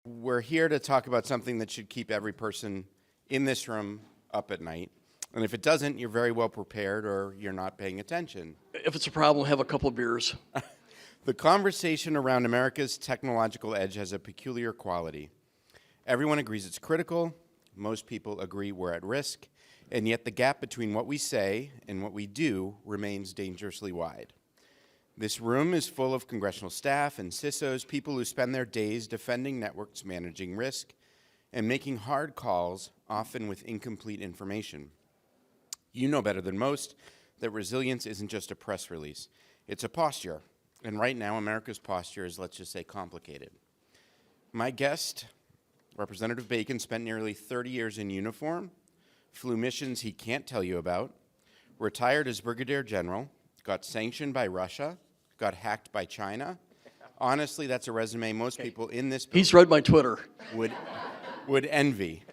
We're here to talk about something that should keep every person in this room up at night. And if it doesn't, you're very well prepared or you're not paying attention. If it's a problem, have a couple of beers. The conversation around America's technological edge has a peculiar quality. Everyone agrees it's critical. Most people agree we're at risk. And yet the gap between what we say and what we do remains dangerously wide. This room is full of congressional staff and CISOs, people who spend their days defending networks, managing risk, and making hard calls, often with incomplete information. You know better than most that resilience isn't just a press release. It's a posture. And right now, America's posture is, let's just say, complicated. My guest, Representative Bacon, spent nearly 30 years in uniform, flew missions he can't tell you about, retired as Brigadier General, got sanctioned by Russia, got hacked by China. Honestly, that's a resume most people in this building He's read my Twitter. would envy.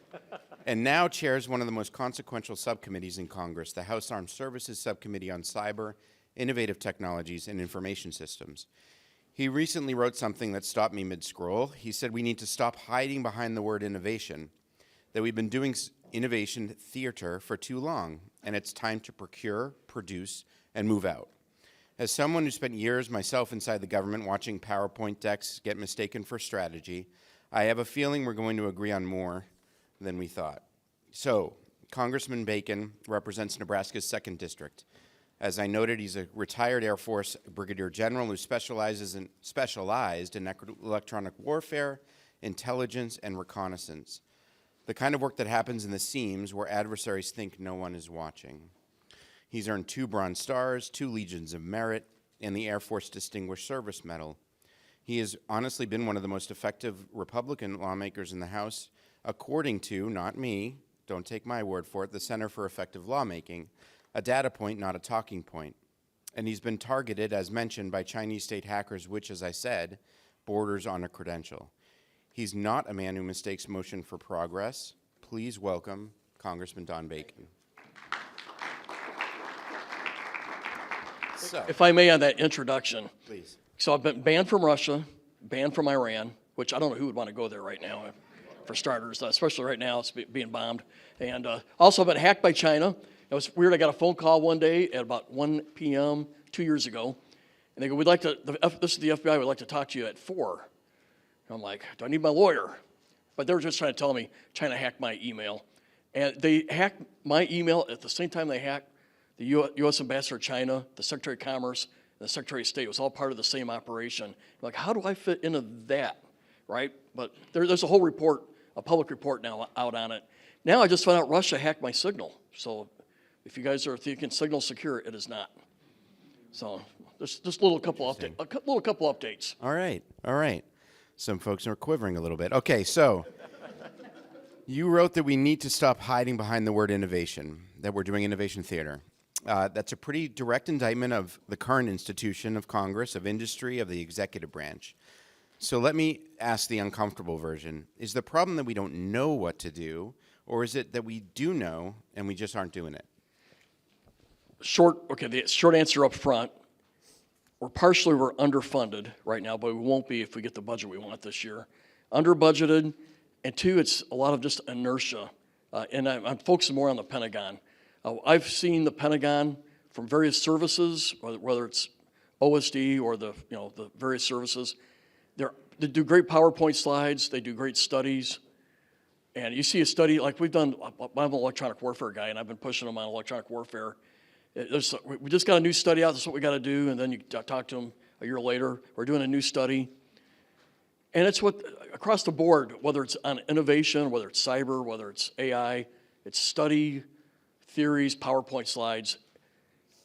And now chairs one of the most consequential subcommittees in Congress, the House Armed Services Subcommittee on Cyber, Innovative Technologies, and Information Systems. He recently wrote something that stopped me mid-scroll. He said we need to stop hiding behind the word innovation, that we've been doing innovation theater for too long, and it's time to procure, produce, and move out. As someone who spent years myself inside the government watching PowerPoint decks get mistaken for strategy, I have a feeling we're going to agree on more than we thought. So, Congressman Bacon represents Nebraska's 2nd District. As I noted, he's a retired Air Force Brigadier General who specialized in electronic warfare, intelligence, and reconnaissance. The kind of work that happens in the seams where adversaries think no one is watching. He's earned 2 Bronze Stars, 2 Legions of Merit, and the Air Force Distinguished Service Medal. He has honestly been one of the most effective Republican lawmakers in the House, according to, not me, don't take my word for it, the Center for Effective Lawmaking, a data point, not a talking point. And he's been targeted, as mentioned, by Chinese state hackers, which, as I said, borders on a credential. He's not a man who mistakes motion for progress. Please welcome Congressman Don Bacon. So, If I may, on that introduction. please. So I've been banned from Russia, banned from Iran, which I don't know who would want to go there right now, for starters, especially right now it's being bombed. And also I've been hacked by China. It was weird, I got a phone call one day at about 1 p.m. 2 years ago. And they go, this is the FBI, we'd like to talk to you at 4. And I'm like, do I need my lawyer? But they were just trying to tell me China hacked my email. And they hacked my email at the same time they hacked the U.S. Ambassador to China, the Secretary of Commerce, and the Secretary of State. It was all part of the same operation. Like, how do I fit into that, right? But there's a whole report, a public report now out on it. Now I just found out Russia hacked my signal. So if you guys are thinking signal secure, it is not. So just a little couple updates. All right. Some folks are quivering a little bit. Okay, so you wrote that we need to stop hiding behind the word innovation, that we're doing innovation theater. That's a pretty direct indictment of the current institution of Congress, of industry, of the executive branch. So let me ask the uncomfortable version. Is the problem that we don't know what to do, or is it that we do know and we just aren't doing it? The short answer up front, we're underfunded right now, but we won't be if we get the budget we want this year. Under budgeted, and 2, it's a lot of just inertia. And I'm focusing more on the Pentagon. I've seen the Pentagon from various services, whether it's OSD or the various services. They do great PowerPoint slides. They do great studies. And you see a study like we've done. I'm an electronic warfare guy, and I've been pushing them on electronic warfare. We just got a new study out. That's what we got to do. And then you talk to them a year later. We're doing a new study. And it's what across the board, whether it's on innovation, whether it's cyber, whether it's AI, it's study, theories, PowerPoint slides,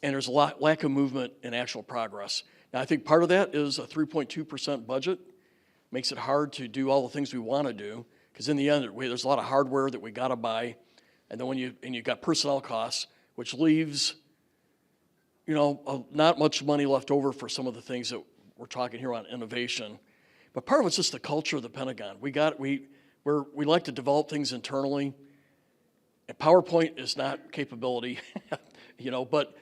and there's a lack of movement in actual progress. Now, I think part of that is a 3.2% budget. Makes it hard to do all the things we want to do, because in the end, there's a lot of hardware that we got to buy, and then you've got personnel costs, which leaves, not much money left over for some of the things that we're talking here on innovation. But part of it's just the culture of the Pentagon. We like to develop things internally. And PowerPoint is not capability, but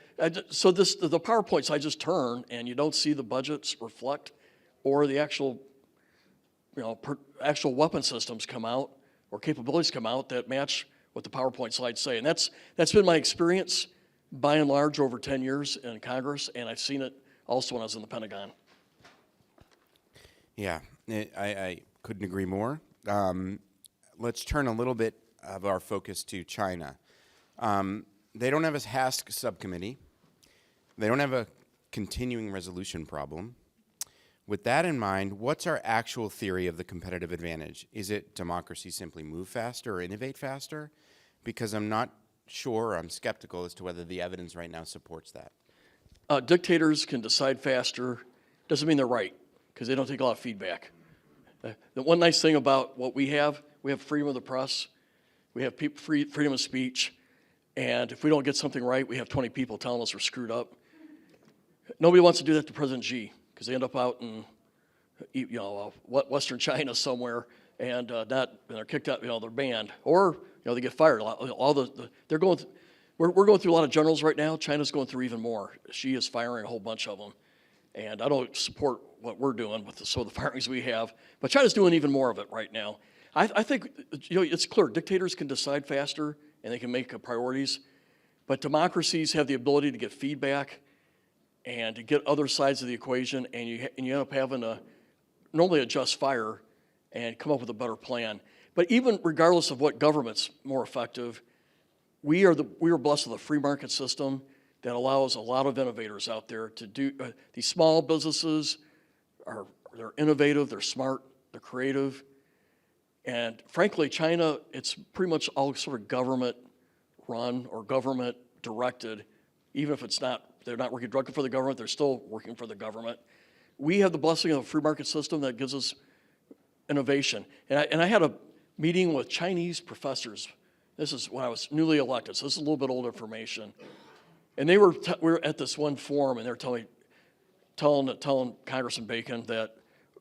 so the PowerPoints I just turn and you don't see the budgets reflect or the actual actual weapon systems come out or capabilities come out that match what the PowerPoint slides say. And that's been my experience by and large over 10 years in Congress, and I've seen it also when I was in the Pentagon. Yeah, I couldn't agree more. Let's turn a little bit of our focus to China. They don't have a HASC subcommittee. They don't have a continuing resolution problem. With that in mind, what's our actual theory of the competitive advantage? Is it democracy simply move faster or innovate faster? Because I'm not sure, I'm skeptical as to whether the evidence right now supports that. Dictators can decide faster. Doesn't mean they're right, because they don't take a lot of feedback. The one nice thing about what we have freedom of the press, we have freedom of speech, and if we don't get something right, we have 20 people telling us we're screwed up. Nobody wants to do that to President Xi, because they end up out in Western China somewhere, and they're kicked out, they're banned, or they get fired. We're going through a lot of generals right now. China's going through even more. Xi is firing a whole bunch of them, and I don't support what we're doing with some of the firings we have, but China's doing even more of it right now. I think it's clear dictators can decide faster and they can make priorities, but democracies have the ability to get feedback and to get other sides of the equation, and you end up having to normally adjust fire and come up with a better plan. But even regardless of what government's more effective, we are blessed with a free market system that allows a lot of innovators out there to do. These small businesses they're innovative, they're smart, they're creative, and frankly, China, it's pretty much all sort of government run or government directed, even if they're not working directly for the government, they're still working for the government. We have the blessing of a free market system that gives us innovation. And I had a meeting with Chinese professors. This is when I was newly elected, so this is a little bit old information. And we were at this one forum, and they're telling Congressman Bacon that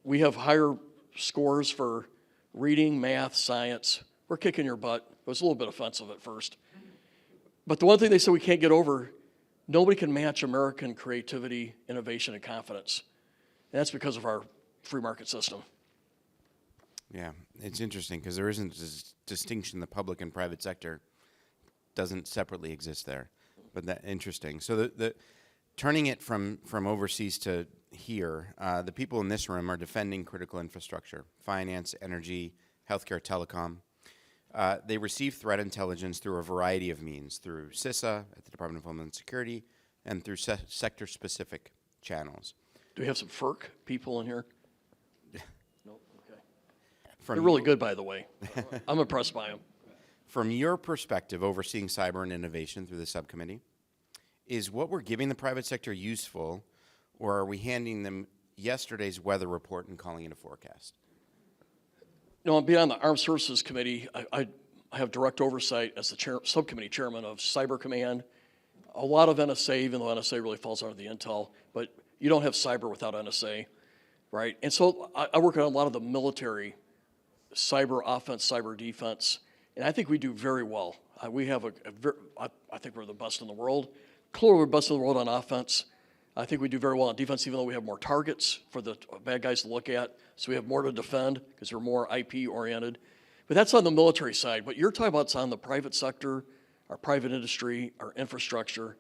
we have higher scores for reading, math, science. We're kicking your butt. It was a little bit offensive at first. But the one thing they said we can't get over, nobody can match American creativity, innovation, and confidence. And that's because of our free market system. Yeah, it's interesting because there isn't this distinction. The public and private sector doesn't separately exist there. But that's interesting. So the turning it from overseas to here, the people in this room are defending critical infrastructure, finance, energy, healthcare, telecom. They receive threat intelligence through a variety of means, through CISA at the Department of Homeland Security, and through sector-specific channels. Do we have some FERC people in here? No? Okay. They're really good, by the way. I'm impressed by them. From your perspective, overseeing cyber and innovation through the subcommittee, is what we're giving the private sector useful, or are we handing them yesterday's weather report and calling it a forecast? Being on the Armed Services Committee, I have direct oversight as the subcommittee chairman of Cyber Command. A lot of NSA, even though NSA really falls under the intel, but you don't have cyber without NSA, right? And so I work on a lot of the military cyber offense, cyber defense, and I think we do very well. We have I think we're the best in the world. Clearly, we're best in the world on offense. I think we do very well on defense, even though we have more targets for the bad guys to look at. So we have more to defend because we're more IP-oriented. But that's on the military side. What you're talking about is on the private sector, our private industry, our infrastructure.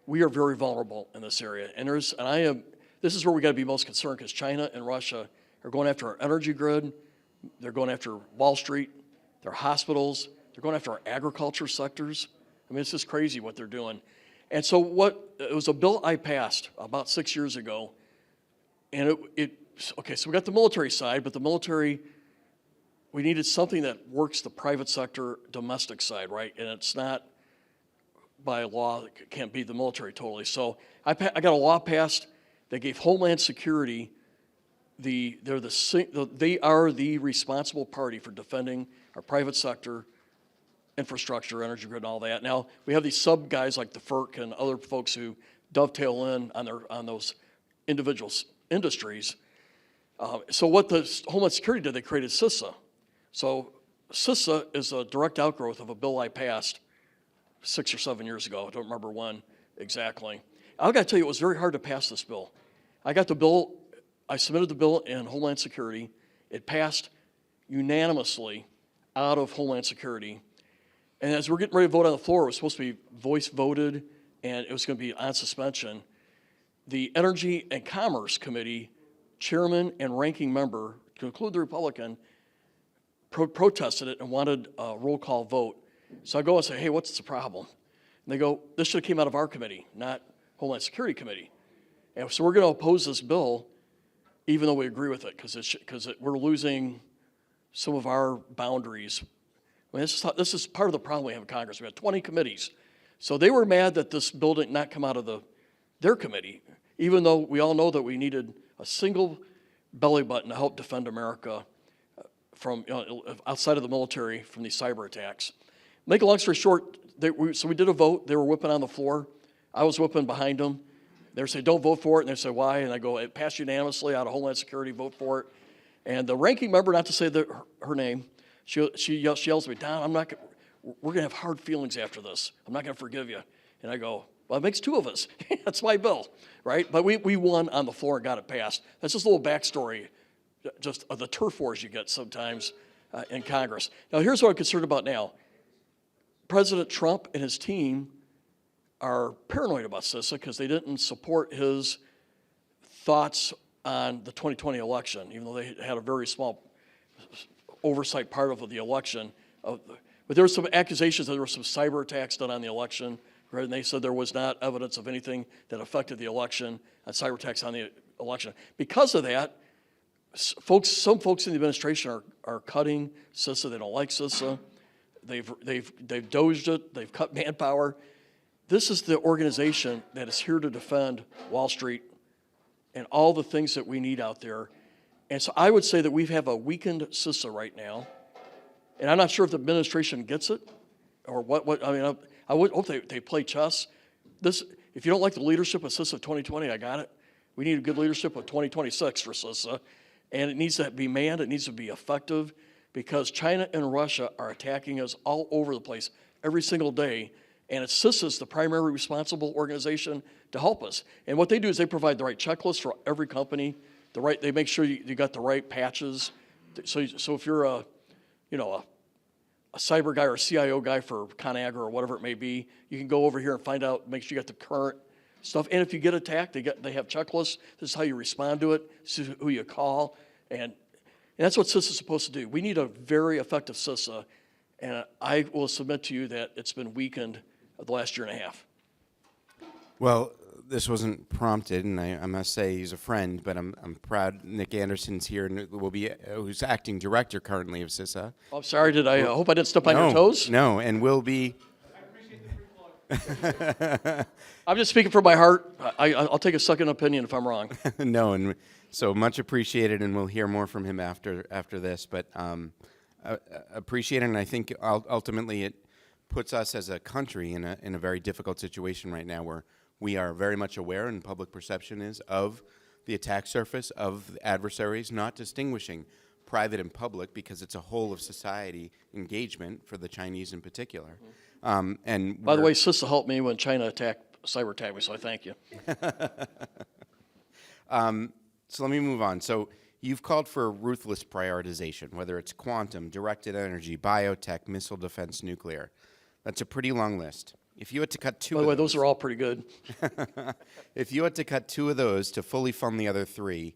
We are very vulnerable in this area. And this is where we got to be most concerned, because China and Russia are going after our energy grid. They're going after Wall Street, their hospitals. They're going after our agriculture sectors. I mean, it's just crazy what they're doing. And so it was a bill I passed about 6 years ago, and okay, so we got the military side, but the military, we needed something that works the private sector, domestic side, right? And it's not by law, it can't be the military totally. So I got a law passed that gave Homeland Security, they are the responsible party for defending our private sector, infrastructure, energy grid, and all that. Now, we have these sub guys like the FERC and other folks who dovetail in on those individual industries. So what the Homeland Security did, they created CISA. So CISA is a direct outgrowth of a bill I passed 6 or 7 years ago. I don't remember when exactly. I've got to tell you, it was very hard to pass this bill. I submitted the bill in Homeland Security, It passed unanimously out of Homeland Security. And as we're getting ready to vote on the floor, it was supposed to be voice voted, and it was going to be on suspension. The Energy and Commerce Committee chairman and ranking member, to include the Republican, protested it and wanted a roll call vote. So I go and say, hey, what's the problem? And they go, this should have came out of our committee, not Homeland Security Committee. And so we're going to oppose this bill, even though we agree with it, because we're losing some of our boundaries. I mean, this is part of the problem we have in Congress. We have 20 committees. So they were mad that this bill did not come out of their committee, even though we all know that we needed a single belly button to help defend America from outside of the military from these cyber attacks. Make a long story short, so we did a vote. They were whipping on the floor. I was whipping behind them. They were saying, don't vote for it. And they said, why? And I go, it passed unanimously out of Homeland Security, vote for it. And the ranking member, not to say her name, she yells at me, Don, we're going to have hard feelings after this. I'm not going to forgive you. And I go, well, it makes two of us. That's my bill, right? But we won on the floor and got it passed. That's just a little backstory, just of the turf wars you get sometimes in Congress. Now, here's what I'm concerned about now. President Trump and his team are paranoid about CISA because they didn't support his thoughts on the 2020 election, even though they had a very small oversight part of the election. But there were some accusations that there were some cyber attacks done on the election, right? And they said there was not evidence of anything that affected the election and cyber attacks on the election. Because of that, some folks in the administration are cutting CISA. They don't like CISA. They've dozed it. They've cut manpower. This is the organization that is here to defend Wall Street and all the things that we need out there. And so I would say that we have a weakened CISA right now. And I'm not sure if the administration gets it or what. I mean, I would hope they play chess. If you don't like the leadership of CISA of 2020, I got it. We need a good leadership of 2026 for CISA. And it needs to be manned. It needs to be effective because China and Russia are attacking us all over the place every single day. And it's CISA's the primary responsible organization to help us. And what they do is they provide the right checklist for every company. They make sure you got the right patches. So if you're a cyber guy or a CIO guy for ConAgra or whatever it may be, you can go over here and find out, make sure you got the current stuff. And if you get attacked, they have checklists. This is how you respond to it. This is who you call. And that's what CISA is supposed to do. We need a very effective CISA. And I will submit to you that it's been weakened the last year and a half. Well, this wasn't prompted, and I must say he's a friend, but I'm proud Nick Anderson's here, and who's acting director currently of CISA. I'm sorry, I hope I didn't step on your toes? No, and will be. I appreciate the free plug. I'm just speaking from my heart. I'll take a second opinion if I'm wrong. No, and so much appreciated, and we'll hear more from him after this, but appreciate it, and I think ultimately it puts us as a country in a very difficult situation right now where we are very much aware, and public perception is, of the attack surface of adversaries, not distinguishing private and public because it's a whole of society engagement for the Chinese in particular. And by the way, CISA helped me when China cyber attacked me, so I thank you. So let me move on. So you've called for ruthless prioritization, whether it's quantum, directed energy, biotech, missile defense, nuclear. That's a pretty long list. If you had to cut two By the way, those are all pretty good. If you had to cut two of those to fully fund the other three,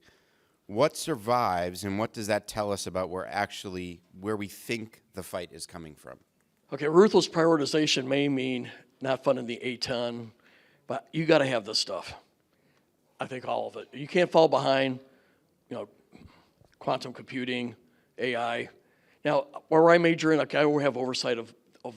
what survives and what does that tell us about where we think the fight is coming from? Okay, ruthless prioritization may mean not funding the A-10, but you got to have this stuff. I think all of it. You can't fall behind, quantum computing, AI. Now, where I major in, I have oversight of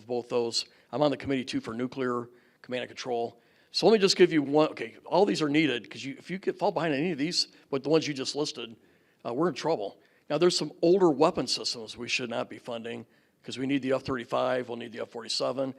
both those. I'm on the committee, too, for nuclear command and control. So let me just give you one. Okay, all these are needed because if you fall behind any of these, but the ones you just listed, we're in trouble. Now, there's some older weapon systems we should not be funding because we need the F-35, we'll need the F-47.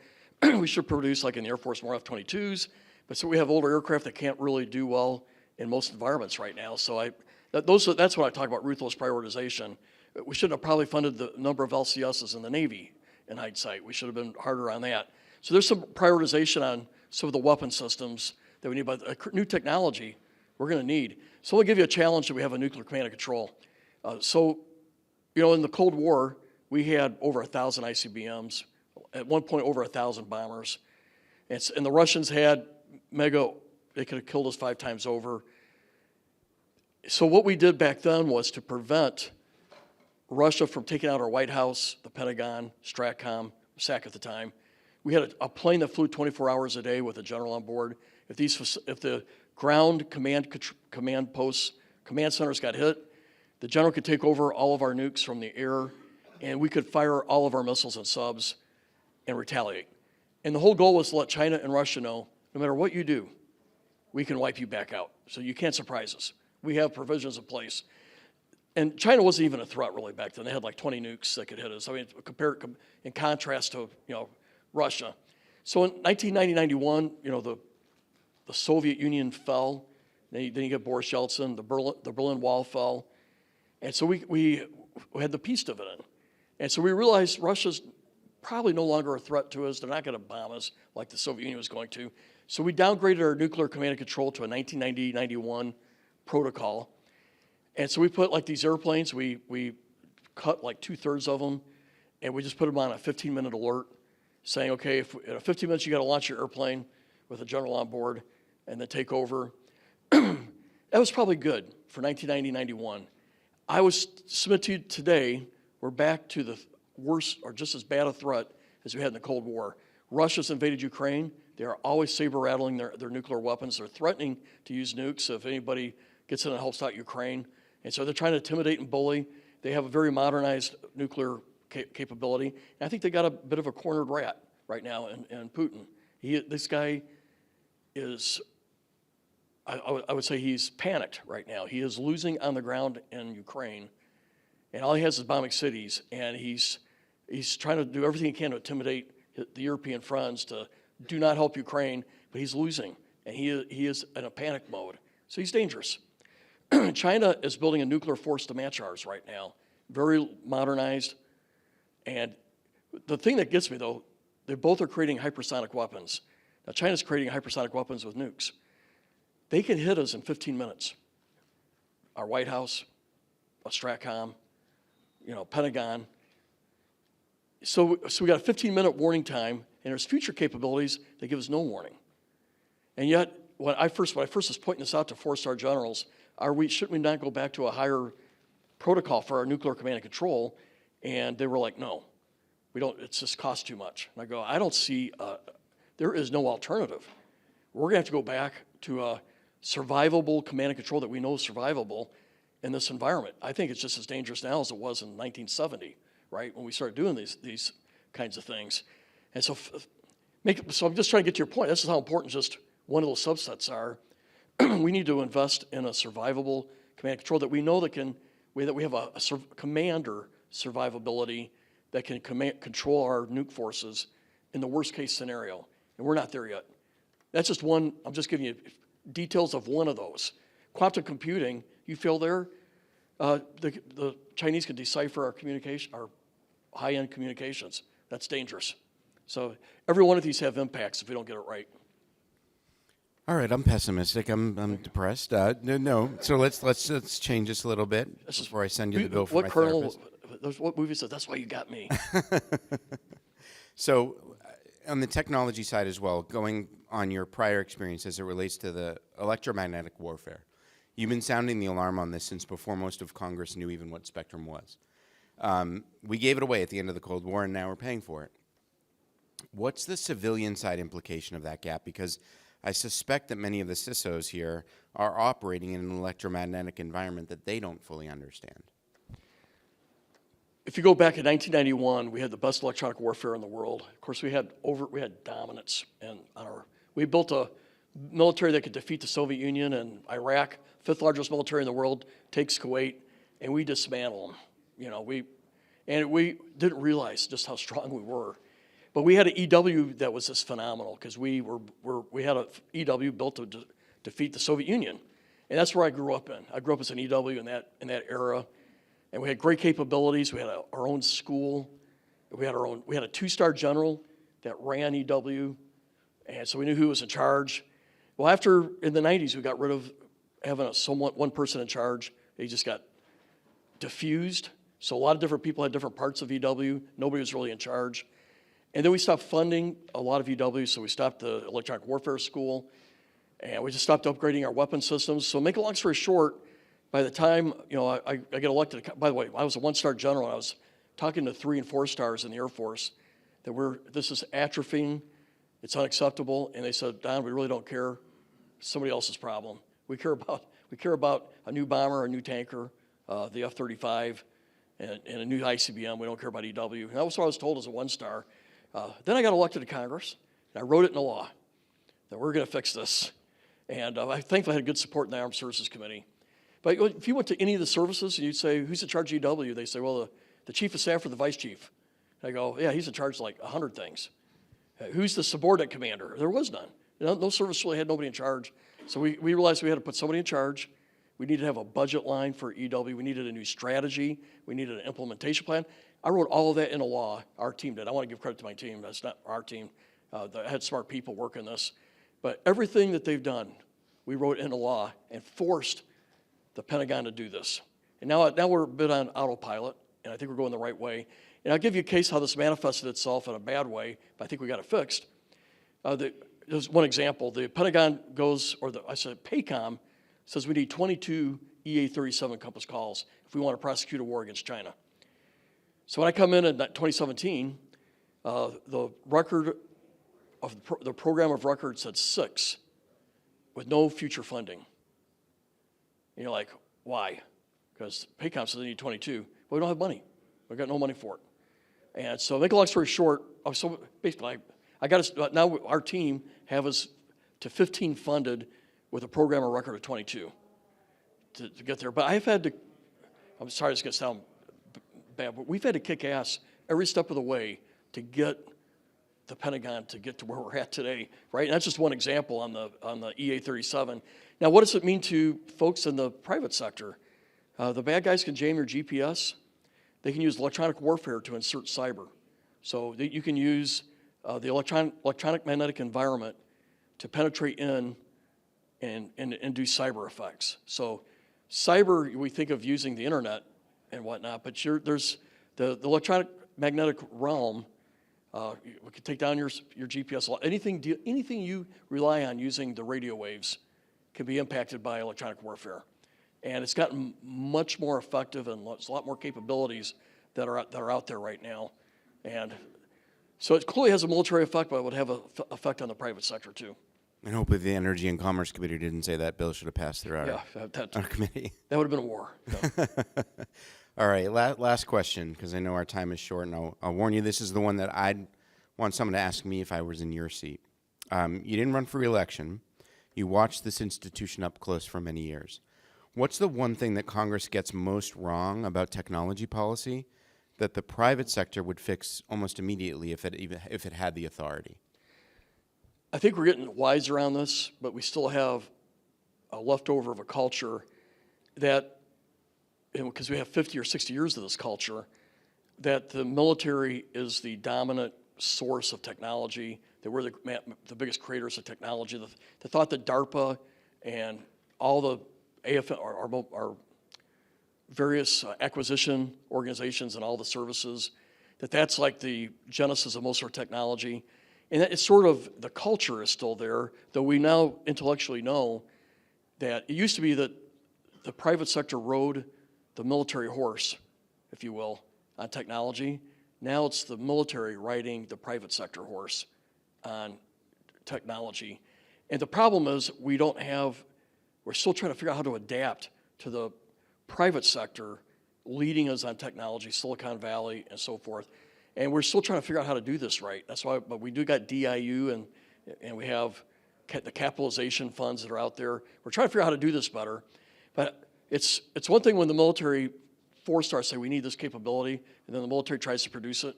We should produce, like in the Air Force, more F-22s. But so we have older aircraft that can't really do well in most environments right now. So that's what I talk about, ruthless prioritization. We should have probably funded the number of LCSs in the Navy in hindsight. We should have been harder on that. So there's some prioritization on some of the weapon systems that we need, but new technology we're going to need. So I'll give you a challenge that we have a nuclear command and control. So You know, in the Cold War, we had over 1,000 ICBMs, at one point over 1,000 bombers. And the Russians had they could have killed us 5 times over. So what we did back then was to prevent Russia from taking out our White House, the Pentagon, Stratcom, SAC at the time. We had a plane that flew 24 hours a day with a general on board. If the ground command posts, command centers got hit, the general could take over all of our nukes from the air, and we could fire all of our missiles and subs and retaliate. And the whole goal was to let China and Russia know, no matter what you do, we can wipe you back out. So you can't surprise us. We have provisions in place. And China wasn't even a threat really back then. They had like 20 nukes that could hit us. I mean, in contrast to, Russia. So in 1990-91, the Soviet Union fell. Then you get Boris Yeltsin, the Berlin Wall fell. And so we had the peace dividend. And so we realized Russia's probably no longer a threat to us. They're not going to bomb us like the Soviet Union was going to. So we downgraded our nuclear command and control to a 1990-91 protocol. And so we put like these airplanes, we cut like 2/3 of them, and we just put them on a 15-minute alert saying, okay, if in 15 minutes you got to launch your airplane with a general on board and then take over. That was probably good for 1990-91. I was submit to you today, we're back to the worst or just as bad a threat as we had in the Cold War. Russia's invaded Ukraine. They are always saber-rattling their nuclear weapons. They're threatening to use nukes if anybody gets in and helps out Ukraine. And so they're trying to intimidate and bully. They have a very modernized nuclear capability. And I think they got a bit of a cornered rat right now in Putin. This guy is, I would say he's panicked right now. He is losing on the ground in Ukraine. And all he has is bombing cities. And he's trying to do everything he can to intimidate the European friends to do not help Ukraine, but he's losing. And he is in a panic mode. So he's dangerous. China is building a nuclear force to match ours right now. Very modernized. And the thing that gets me, though, they both are creating hypersonic weapons. Now, China's creating hypersonic weapons with nukes. They can hit us in 15 minutes. Our White House, a Stratcom, Pentagon. So we got a 15-minute warning time, and there's future capabilities that give us no warning. And yet, when I first was pointing this out to 4-star generals, shouldn't we not go back to a higher protocol for our nuclear command and control? And they were like, no, we don't. It just costs too much. And I go, I don't see. There is no alternative. We're gonna have to go back to a survivable command and control that we know is survivable in this environment. I think it's just as dangerous now as it was in 1970, right, when we started doing these kinds of things. And so, so I'm just trying to get to your point. This is how important just one of those subsets are. We need to invest in a survivable command and control that we know that we have a commander survivability that can control our nuke forces in the worst case scenario. And we're not there yet. That's just one. I'm just giving you details of one of those. Quantum computing, you fail there, the Chinese can decipher our communication, our high-end communications. That's dangerous. So every one of these have impacts if we don't get it right. All right, I'm pessimistic. I'm depressed. No. So let's change this a little bit before I send you the bill for my therapist. What movie said, that's why you got me? So on the technology side as well, going on your prior experience as it relates to the electromagnetic warfare, you've been sounding the alarm on this since before most of Congress knew even what spectrum was. We gave it away at the end of the Cold War, and now we're paying for it. What's the civilian side implication of that gap? Because I suspect that many of the CISOs here are operating in an electromagnetic environment that they don't fully understand. If you go back in 1991, we had the best electronic warfare in the world. Of course, we had dominance, and we built a military that could defeat the Soviet Union and Iraq, 5th largest military in the world, takes Kuwait, and we dismantle them. We didn't realize just how strong we were. But we had an EW that was just phenomenal because we had an EW built to defeat the Soviet Union, and that's where I grew up in. I grew up as an EW in that era, and we had great capabilities. We had our own school. We had a 2-star general that ran EW, and so we knew who was in charge. Well, in the 90s, we got rid of having one person in charge. He just got diffused, So a lot of different people had different parts of EW. Nobody was really in charge. And then we stopped funding a lot of EW, so we stopped the electronic warfare school, and we just stopped upgrading our weapon systems. So make a long story short, by the time I get elected, by the way, I was a one-star general, and I was talking to 3 and 4 stars in the Air Force that this is atrophying, it's unacceptable, and they said, Don, we really don't care. Somebody else's problem. We care about a new bomber, a new tanker, the F-35, and a new ICBM. We don't care about EW. And that was what I was told as a one-star. Then I got elected to Congress, and I wrote it in the law that we're going to fix this. And I thankfully had good support in the Armed Services Committee. But if you went to any of the services and you'd say, who's in charge of EW? They say, well, the chief of staff or the vice chief. And I go, yeah, he's in charge of like 100 things. Who's the subordinate commander? There was none. No service really had nobody in charge. So we realized we had to put somebody in charge. We needed to have a budget line for EW. We needed a new strategy. We needed an implementation plan. I wrote all of that in a law. Our team did. I want to give credit to my team. That's not our team. I had smart people working this. But everything that they've done, we wrote in a law and forced the Pentagon to do this. And now we're a bit on autopilot, and I think we're going the right way. And I'll give you a case how this manifested itself in a bad way, but I think we got it fixed. There's one example. The Pentagon goes, PACOM says we need 22 EA-37 Compass calls if we want to prosecute a war against China. So when I come in 2017, the record of the program of record said 6 with no future funding. And you're like, why? Because PACOM says they need 22. Well, we don't have money. We've got no money for it. And so make a long story short, so basically I got us, now our team have us to 15 funded with a program of record of 22 to get there. But I've had to, I'm sorry this is going to sound bad, but we've had to kick ass every step of the way to get the Pentagon to get to where we're at today, right? And that's just one example on the EA-37. Now, what does it mean to folks in the private sector? The bad guys can jam your GPS. They can use electronic warfare to insert cyber. So you can use the electronic magnetic environment to penetrate in and do cyber effects. So cyber, we think of using the internet and whatnot, but there's the electronic magnetic realm. We could take down your GPS. Anything you rely on using the radio waves can be impacted by electronic warfare. And it's gotten much more effective, and there's a lot more capabilities that are out there right now. And so it clearly has a military effect, but it would have an effect on the private sector too. And hopefully the Energy and Commerce Committee didn't say that bill should have passed through our committee. That would have been a war. No. All right, last question, because I know our time is short, and I'll warn you, this is the one that I'd want someone to ask me if I was in your seat. You didn't run for re-election. You watched this institution up close for many years. What's the one thing that Congress gets most wrong about technology policy that the private sector would fix almost immediately if it had the authority? I think we're getting wiser on this, but we still have a leftover of a culture that, because we have 50 or 60 years of this culture, that the military is the dominant source of technology, that we're the biggest creators of technology. The thought that DARPA and all the our various acquisition organizations and all the services, that's like the genesis of most of our technology. And it's sort of, the culture is still there, though we now intellectually know that it used to be that the private sector rode the military horse, if you will, on technology. Now it's the military riding the private sector horse on technology. And the problem is we're still trying to figure out how to adapt to the private sector leading us on technology, Silicon Valley and so forth. And we're still trying to figure out how to do this right. That's why, but we do got DIU and we have the capitalization funds that are out there. We're trying to figure out how to do this better. But it's one thing when the military four-stars say we need this capability, and then the military tries to produce it.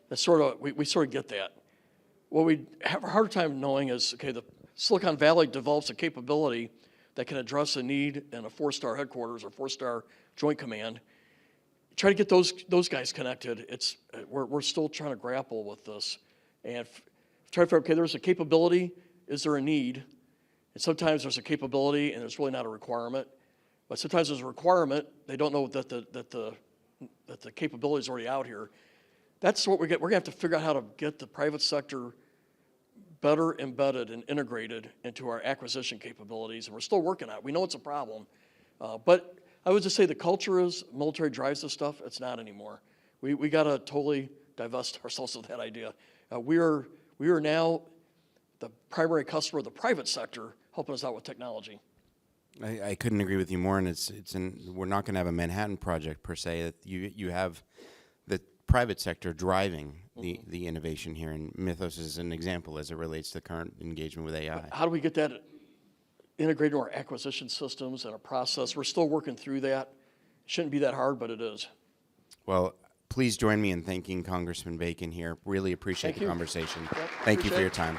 That's sort of, we sort of get that. What we have a harder time knowing is, okay, the Silicon Valley develops a capability that can address a need in a four-star headquarters or four-star joint command. Try to get those guys connected. We're still trying to grapple with this, and try to figure, okay, there's a capability. Is there a need? And sometimes there's a capability, and there's really not a requirement. But sometimes there's a requirement. They don't know that the that the capability is already out here. That's what we're going to have to figure out how to get the private sector better embedded and integrated into our acquisition capabilities, and we're still working on it. We know it's a problem, but I would just say the culture is military drives this stuff. It's not anymore. We got to totally divest ourselves of that idea. We are now the primary customer of the private sector, helping us out with technology. I couldn't agree with you more, and we're not going to have a Manhattan Project per se. You have the private sector driving the innovation here, and Mythos is an example as it relates to current engagement with AI. How do we get that integrated into our acquisition systems and a process? We're still working through that. It shouldn't be that hard, but it is. Well, please join me in thanking Congressman Bacon here. Really appreciate the conversation. Yep, Thank you for appreciate your it. time.